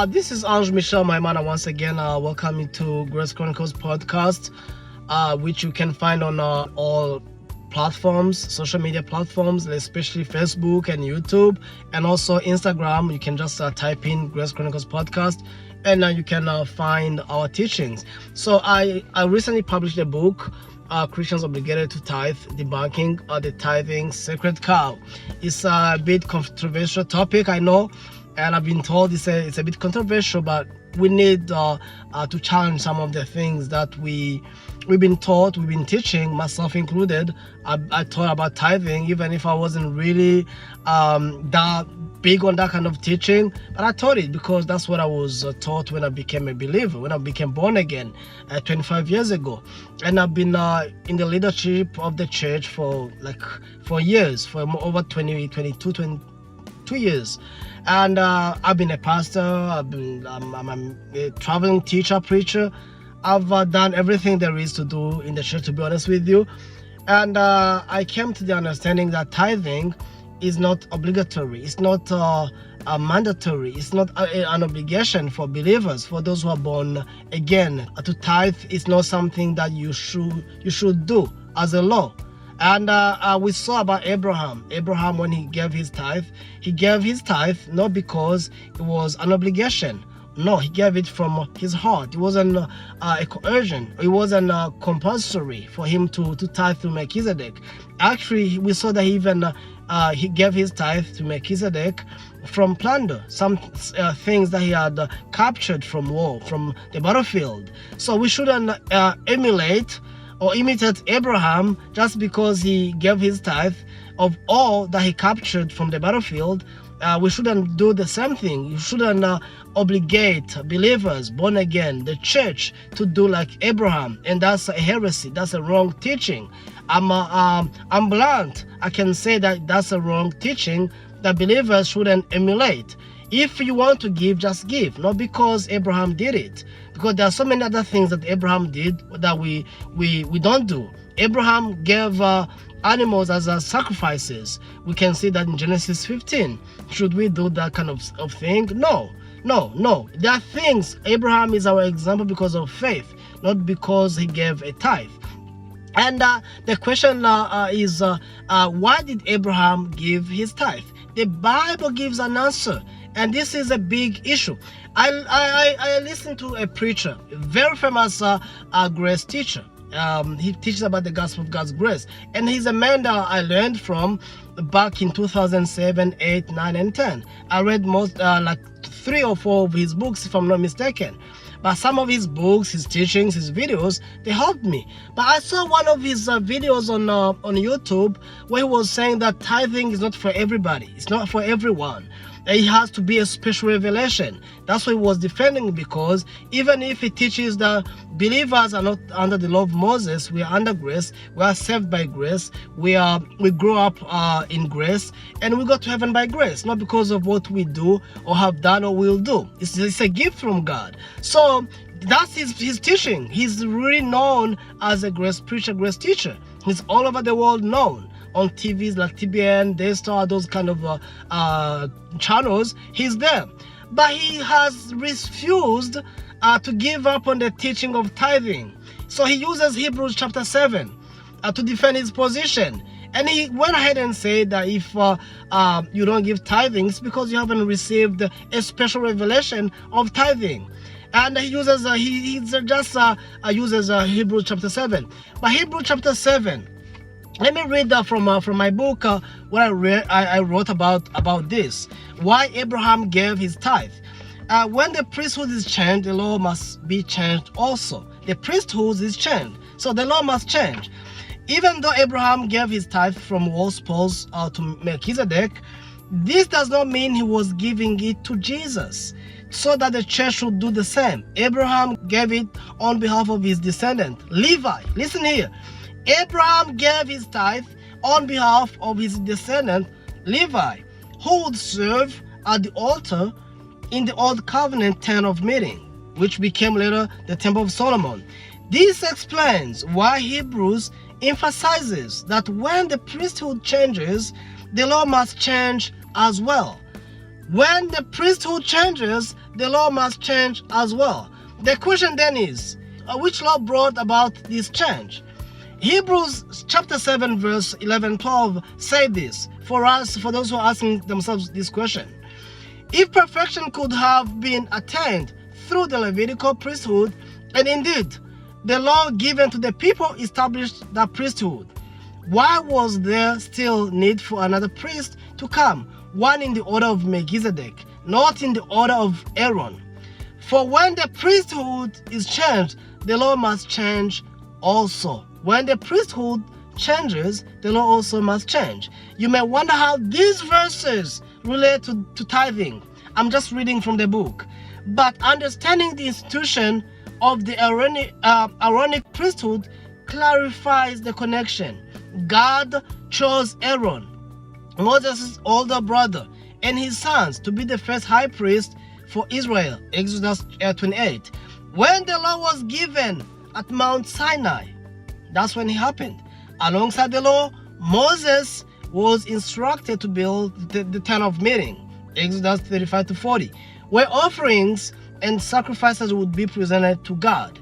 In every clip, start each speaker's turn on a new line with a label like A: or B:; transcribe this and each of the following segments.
A: This is Ange Michel, my man, once again. Welcome you to Grace Chronicles podcast, which you can find on all platforms, social media platforms, especially Facebook and YouTube, and also Instagram. You can just type in Grace Chronicles podcast, and you can find our teachings. So I recently published a book, Christians Obligated to Tithe, Debunking the Tithing Sacred Cow. It's a bit controversial topic, I know, and I've been told it's a bit controversial, but we need to challenge some of the things that we've been taught, we've been teaching, myself included. I taught about tithing, even if I wasn't really that big on that kind of teaching, but I taught it because that's what I was taught when I became a believer, when I became born again 25 years ago. And I've been in the leadership of the church for years, for over 22 years. And I've been a pastor, I'm a traveling teacher, preacher. I've done everything there is to do in the church, to be honest with you. And I came to the understanding that tithing is not obligatory, it's not mandatory, it's not an obligation for believers, for those who are born again. To tithe is not something that you should do as a law. And we saw about Abraham, when he gave his tithe not because it was an obligation. No, he gave it from his heart. It wasn't a coercion. It wasn't compulsory for him to tithe to Melchizedek. Actually, we saw that he gave his tithe to Melchizedek from plunder, some things that he had captured from war, from the battlefield. So we shouldn't emulate or imitate Abraham just because he gave his tithe of all that he captured from the battlefield. We shouldn't do the same thing. You shouldn't obligate believers, born again, the church, to do like Abraham. And that's a heresy. That's a wrong teaching. I'm blunt. I can say that that's a wrong teaching that believers shouldn't emulate. If you want to give, just give. Not because Abraham did it. Because there are so many other things that Abraham did that we don't do. Abraham gave animals as sacrifices. We can see that in Genesis 15. Should we do that kind of thing? No. There are things. Abraham is our example because of faith, not because he gave a tithe. And the question is, why did Abraham give his tithe? The Bible gives an answer. And this is a big issue. I listened to a preacher, a very famous grace teacher. He teaches about the gospel of God's grace. And he's a man that I learned from back in 2007, 8, 9, and 10. I read most, 3 or 4 of his books, if I'm not mistaken. But some of his books, his teachings, his videos, they helped me. But I saw one of his videos on YouTube where he was saying that tithing is not for everybody. It's not for everyone. It has to be a special revelation. That's what he was defending, because even if he teaches that believers are not under the law of Moses, we are under grace, we are saved by grace, we grow up in grace, and we go to heaven by grace, not because of what we do or have done or will do. It's a gift from God. So that's his teaching. He's really known as a grace preacher, grace teacher. He's all over the world known. On TVs like TBN, Daystar, those kind of channels, he's there. But he has refused to give up on the teaching of tithing. So he uses Hebrews chapter 7 to defend his position. And he went ahead and said that if you don't give tithing, it's because you haven't received a special revelation of tithing. And he uses uses Hebrews chapter 7. But Hebrews chapter 7, let me read that from my book, what I wrote about this. Why Abraham gave his tithe. When the priesthood is changed, the law must be changed also. The priesthood is changed, so the law must change. Even though Abraham gave his tithe from war spoils to Melchizedek, this does not mean he was giving it to Jesus, so that the church should do the same. Abraham gave it on behalf of his descendant, Levi. Listen here. Abraham gave his tithe on behalf of his descendant, Levi, who would serve at the altar in the Old Covenant tent of meeting, which became later the Temple of Solomon. This explains why Hebrews emphasizes that when the priesthood changes, the law must change as well. When the priesthood changes, the law must change as well. The question then is, which law brought about this change? Hebrews chapter 7 verse 11-12 say this for us, for those who are asking themselves this question. If perfection could have been attained through the Levitical priesthood, and indeed the law given to the people established the priesthood, why was there still need for another priest to come, one in the order of Melchizedek, not in the order of Aaron? For when the priesthood is changed, the law must change also. When the priesthood changes, the law also must change. You may wonder how these verses relate to tithing. I'm just reading from the book. But understanding the institution of the Aaronic priesthood clarifies the connection. God chose Aaron, Moses' older brother, and his sons to be the first high priest for Israel, Exodus 28. When the law was given at Mount Sinai, that's when it happened. Alongside the law, Moses was instructed to build the tent of meeting, Exodus 35-40, where offerings and sacrifices would be presented to God.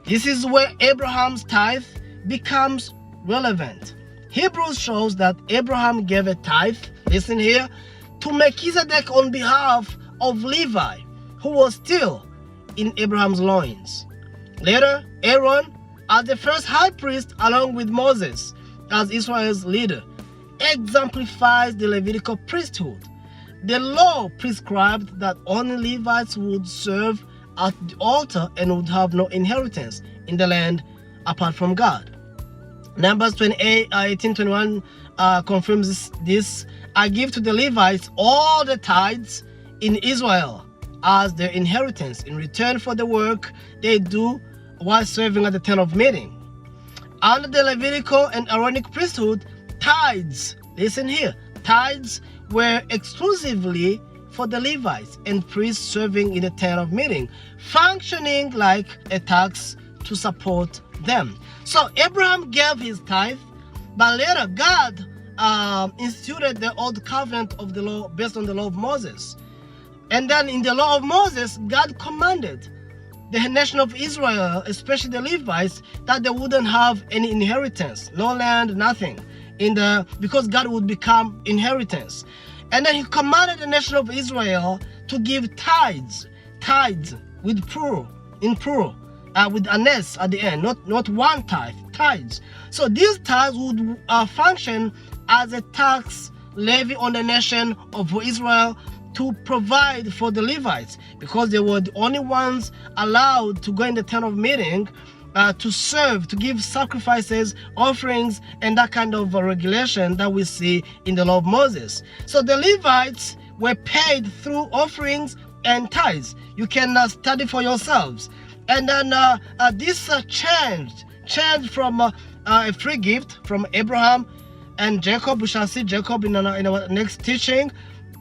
A: This is where Abraham's tithe becomes relevant. Hebrews shows that Abraham gave a tithe, listen here, to Melchizedek on behalf of Levi, who was still in Abraham's loins. Later, Aaron, as the first high priest along with Moses as Israel's leader, exemplifies the Levitical priesthood. The law prescribed that only Levites would serve at the altar and would have no inheritance in the land apart from God. Numbers 18:21 confirms this. I give to the Levites all the tithes in Israel as their inheritance in return for the work they do while serving at the tent of meeting. Under the Levitical and Aaronic priesthood, tithes, listen here, tithes were exclusively for the Levites and priests serving in the tent of meeting, functioning like a tax to support them. So Abraham gave his tithe, but later God instituted the old covenant of the law based on the law of Moses. And then in the law of Moses, God commanded the nation of Israel, especially the Levites, that they wouldn't have any inheritance, no land, nothing, because God would become inheritance. And then he commanded the nation of Israel to give tithes with plural, with an S at the end, not one tithe, tithes. So these tithes would function as a tax levy on the nation of Israel to provide for the Levites, because they were the only ones allowed to go in the tent of meeting to serve, to give sacrifices, offerings, and that kind of regulation that we see in the law of Moses. So the Levites were paid through offerings and tithes. You can study for yourselves. And then this changed from a free gift from Abraham and Jacob. We shall see Jacob in our next teaching.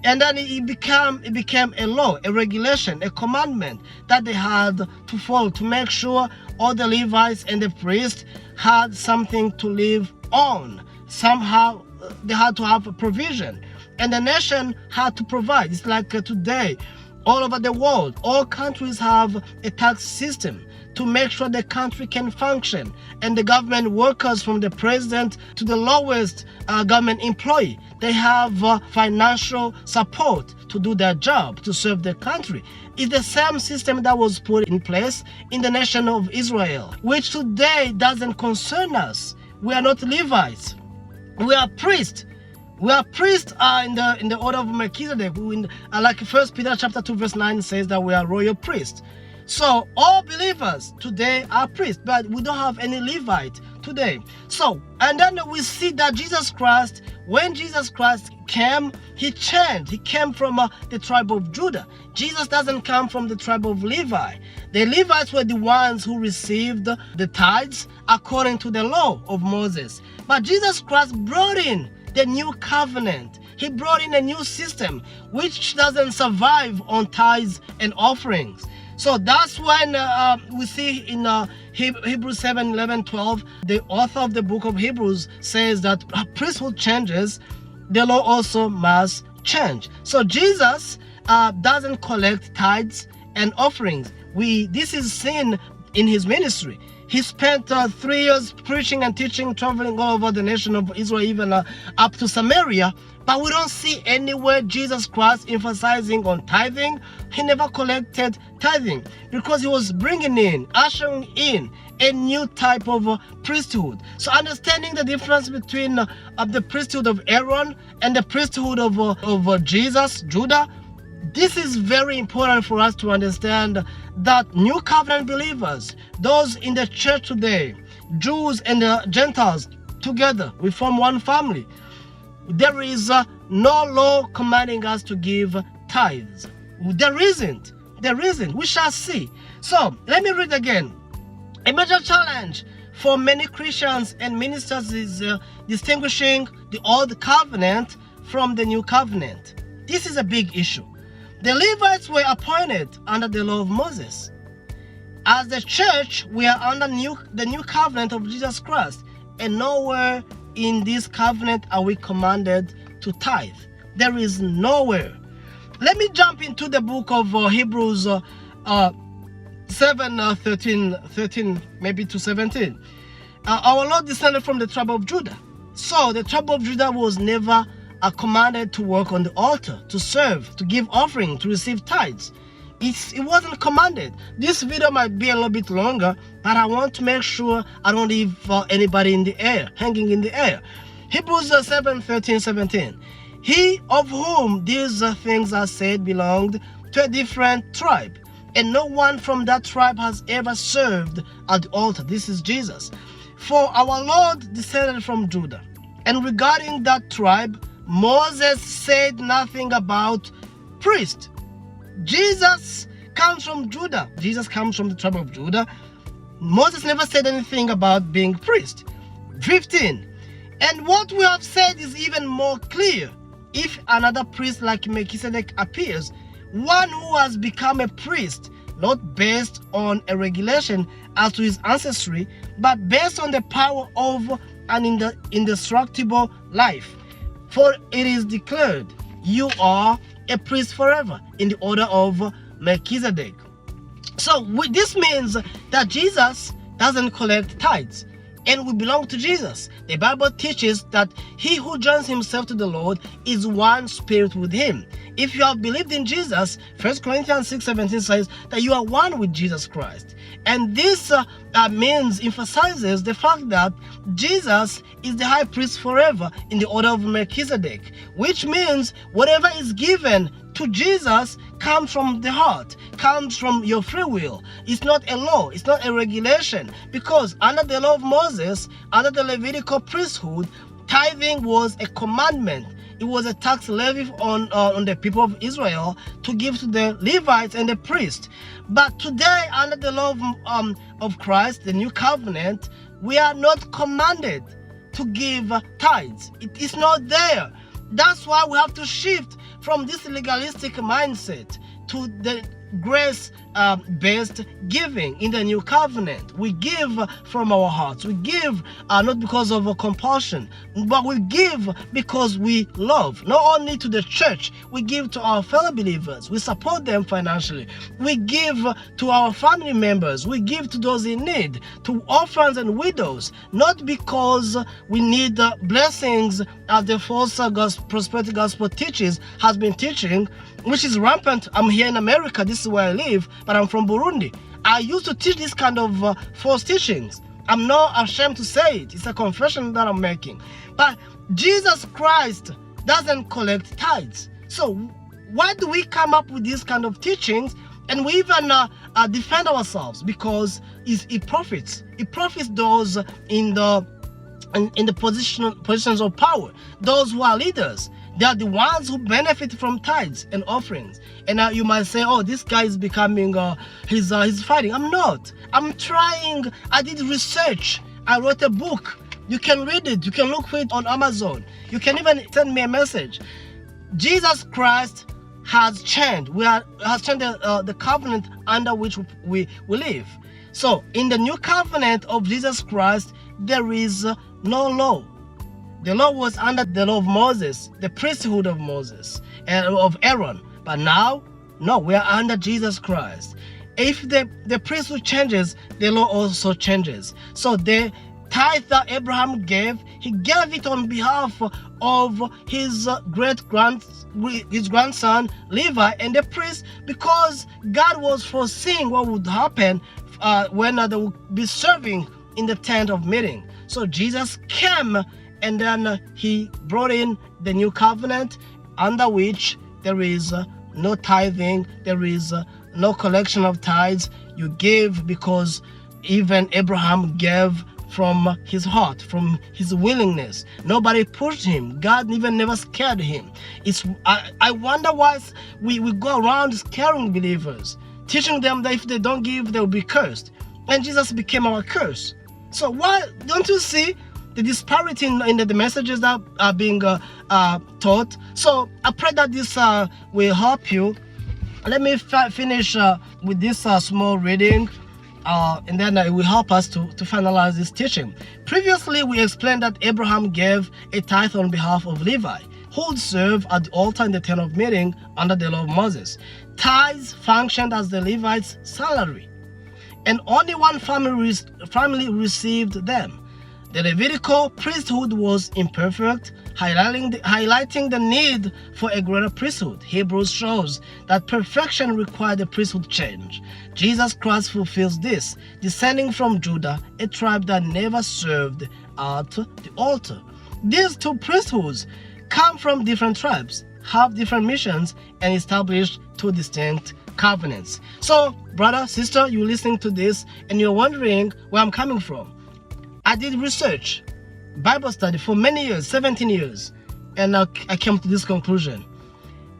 A: And then it became a law, a regulation, a commandment that they had to follow to make sure all the Levites and the priests had something to live on. Somehow they had to have a provision, and the nation had to provide. It's like today, all over the world, all countries have a tax system to make sure the country can function, and the government workers, from the president to the lowest government employee, they have financial support to do their job, to serve the country. It's the same system that was put in place in the nation of Israel, which today doesn't concern us. We are not Levites, we are priests. We are priests in the order of Melchizedek. Like 1 Peter chapter 2 verse 9 says that we are royal priests. So all believers today are priests, but we don't have any Levite today. So, and then we see that Jesus Christ, when Jesus Christ came, he changed. He came from the tribe of Judah. Jesus doesn't come from the tribe of Levi. The Levites were the ones who received the tithes according to the law of Moses. But Jesus Christ brought in the new covenant. He brought in a new system which doesn't survive on tithes and offerings. So that's when we see in Hebrews 7, 11, 12, the author of the book of Hebrews says that priesthood changes, the law also must change. So Jesus doesn't collect tithes and offerings. This is seen in his ministry. He spent 3 years preaching and teaching, traveling all over the nation of Israel, even up to Samaria. But we don't see anywhere Jesus Christ emphasizing on tithing. He never collected tithing because he was bringing in, ushering in a new type of priesthood. So understanding the difference between the priesthood of Aaron and the priesthood of Jesus, Judah, this is very important for us to understand that new covenant believers, those in the church today, Jews and the Gentiles together, we form one family. There is no law commanding us to give tithes. There isn't. We shall see. So let me read again. A major challenge for many Christians and ministers is distinguishing the old covenant from the new covenant. This is a big issue. The Levites were appointed under the law of Moses. As the church, we are under the new covenant of Jesus Christ, and nowhere in this covenant are we commanded to tithe. There is nowhere. Let me jump into the book of Hebrews 13 maybe to 17. Our Lord descended from the tribe of Judah. So the tribe of Judah was never commanded to work on the altar, to serve, to give offering, to receive tithes. It wasn't commanded. This video might be a little bit longer, but I want to make sure I don't leave anybody in the air, hanging in the air. Hebrews 13:17. He of whom these things are said belonged to a different tribe, and no one from that tribe has ever served at the altar. This is Jesus. For our Lord descended from Judah, and regarding that tribe, Moses said nothing about priest. Jesus comes from Judah. Jesus comes from the tribe of Judah. Moses never said anything about being priest. 15. And what we have said is even more clear. If another priest like Melchizedek appears, one who has become a priest, not based on a regulation as to his ancestry, but based on the power of an indestructible life. For it is declared, you are a priest forever in the order of Melchizedek. So this means that Jesus doesn't collect tithes, and we belong to Jesus. The Bible teaches that he who joins himself to the Lord is one spirit with him. If you have believed in Jesus, 1 Corinthians 6:17 says that you are one with Jesus Christ. And this emphasizes the fact that Jesus is the high priest forever in the order of Melchizedek, which means whatever is given to Jesus comes from the heart, comes from your free will. It's not a law, it's not a regulation, because under the law of Moses, under the Levitical priesthood, tithing was a commandment. It was a tax levy on the people of Israel to give to the Levites and the priests. But today, under the law of Christ, the new covenant, we are not commanded to give tithes. It is not there. That's why we have to shift from this legalistic mindset to the grace-based giving in the new covenant. We give from our hearts. We give not because of a compulsion, but we give because we love. Not only to the church, we give to our fellow believers. We support them financially. We give to our family members. We give to those in need, to orphans and widows, not because we need blessings as the false prosperity gospel has been teaching, which is rampant. I'm here in America, this is where I live, but I'm from Burundi. I used to teach this kind of false teachings. I'm not ashamed to say it. It's a confession that I'm making. But Jesus Christ doesn't collect tithes. So why do we come up with these kind of teachings? And we even defend ourselves because it profits. It profits those in the positions of power, those who are leaders. They are the ones who benefit from tithes and offerings. And you might say, oh, this guy is becoming, he's fighting. I'm not. I'm trying. I did research. I wrote a book. You can read it. You can look for it on Amazon. You can even send me a message. Jesus Christ has changed. Has changed the covenant under which we live. So in the new covenant of Jesus Christ, there is no law. The law was under the law of Moses, the priesthood of Moses and of Aaron. But now No, we are under Jesus Christ. If the priesthood changes, the law also changes. So the tithe that Abraham gave, he gave it on behalf of his grandson Levi and the priest, because God was foreseeing what would happen when they would be serving in the tent of meeting. So Jesus came, and then he brought in the new covenant, under which there is no tithing, there is no collection of tithes. You give because even Abraham gave from his heart, from his willingness. Nobody pushed him. God even never scared him. I wonder why we go around scaring believers, teaching them that if they don't give, they'll be cursed. And Jesus became our curse. So why don't you see the disparity in the messages that are being taught? So I pray that this will help you. Let me finish with this small reading, and then it will help us to finalize this teaching. Previously, we explained that Abraham gave a tithe on behalf of Levi, who would serve at the altar in the tent of meeting under the law of Moses. Tithes functioned as the Levites' salary, and only one family received them. The Levitical priesthood was imperfect, highlighting the need for a greater priesthood. Hebrews shows that perfection required a priesthood change. Jesus Christ fulfills this, descending from Judah, a tribe that never served at the altar. These two priesthoods come from different tribes, have different missions, and establish two distinct covenants. So, brother, sister, you're listening to this and you're wondering where I'm coming from. I did research, Bible study for many years, 17 years, and I came to this conclusion.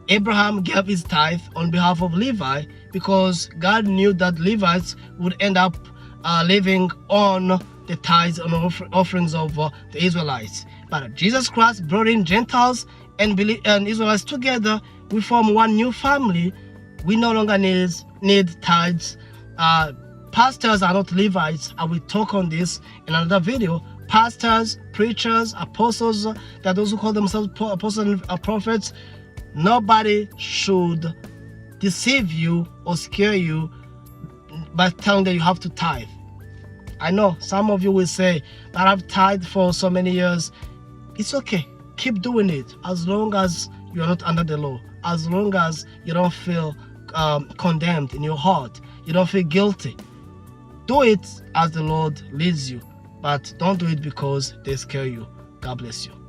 A: Abraham gave his tithe on behalf of Levi because God knew that Levites would end up living on the tithes and offerings of the Israelites. But Jesus Christ brought in Gentiles and Israelites together. We form one new family. We no longer need tithes. Pastors are not Levites. I will talk on this in another video. Pastors, preachers, apostles, that are those who call themselves apostles and prophets. Nobody should deceive you or scare you by telling that you have to tithe. I know some of you will say, but I've tithed for so many years. It's okay. Keep doing it as long as you're not under the law. As long as you don't feel condemned in your heart. You don't feel guilty. Do it as the Lord leads you, but don't do it because they scare you. God bless you.